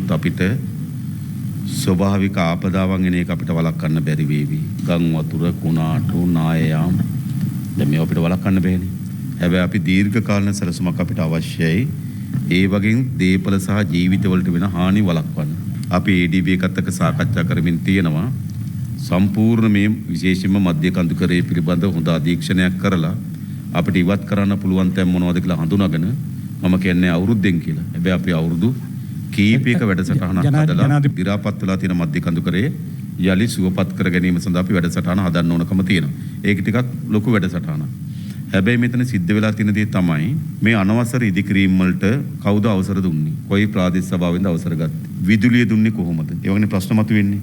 වුණොත් අපිට ස්වභාවික ආපදාවන් එන එක අපිට වළක්වන්න බැරි වේවි. ගම් වතුර, කුණාටු, නායයාම් දැන් මේව අපිට වළක්වන්න බැහැනේ. හැබැයි අපි දීර්ඝ කාලීන සැලසුමක් අපිට අවශ්‍යයි. ඒ වගේ දේපල සහ ජීවිතවලට වෙන හානි වළක්වන්න. අපි ADB එකත් එක්ක සාකච්ඡා කරමින් තියෙනවා. සම්පූර්ණ මේ විශේෂයෙන්ම මධ්‍ය කඳුකරේ පිළිබඳ හොඳ අධීක්ෂණයක් කරලා අපිට ඉවත් කරන්න පුළුවන් තැන් මොනවද කියලා හඳුනාගෙන මම කියන්නේ අවුරුද්දෙන් කියලා. හැබැයි අපි අවුරුදු කීපයක වැඩසටහනක් හදලා දිරාපත් වෙලා තියෙන මධ්‍ය කඳුකරේ යලි සුවපත් කර ගැනීම සඳහා අපි වැඩසටහන හදන්න ඕනකම තියෙනවා. ඒක ටිකක් ලොකු වැඩසටහනක්. හැබැයි මෙතන සිද්ධ වෙලා තියෙන දේ තමයි මේ අනවසර ඉදිකිරීම් වලට කවුද අවසර දුන්නේ? කොයි ප්‍රාදේශ සභාවෙන්ද අවසර ගත්තේ? විදුලිය දුන්නේ කොහොමද? ඒ වගේ ප්‍රශ්න මතුවෙන්නේ.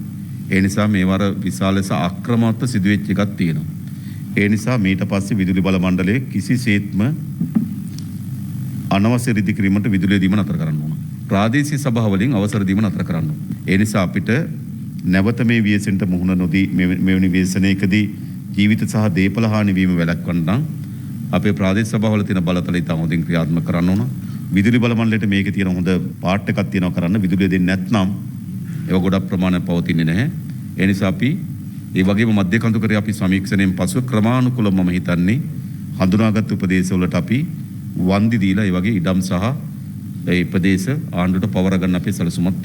ඒ නිසා මේවර විශාල ලෙස ආක්‍රමණාත්මක සිදුවෙච්ච එකක් තියෙනවා. ඒ නිසා මීට පස්සේ විදුලි බල මණ්ඩලයේ කිසිසේත්ම අනවසර ඉදිකිරීමට විදුලිය දීම නතර කරන්න ඕන. ප්‍රාදේශීය සභා වලින් අවසර දීම නතර කරන්න ඕන. ඒ නිසා අපිට නැවත මේ ව්‍යසනයට මුහුණ නොදී මෙවැනි ව්‍යසනයකදී ජීවිත සහ දේපල හානි වීම වැළැක්වන්න අපේ ප්‍රාදේශ සභාවල තියෙන බලතල ඉතා හොඳින් ක්‍රියාත්මක කරන්න ඕන. විදුලි බල මණ්ඩලයට මේකේ තියෙන හොඳ පාර්ට් එකක් තියෙනවා කරන්න. විදුලිය දෙන්නේ නැත්නම් ඒක ගොඩක් ප්‍රමාණයක් පවතින්නේ නැහැ. ඒ නිසා අපි ඒ වගේම මධ්‍ය කඳුකරේ අපි සමීක්ෂණයෙන් පසුව ක්‍රමානුකූලව මම හිතන්නේ හඳුනාගත් උපදේශවලට අපි වන්දි දීලා ඒ වගේ ඉඩම් සහ ඒ උපදේශ ආණ්ඩුවට පවර ගන්න අපේ සැලසුමක්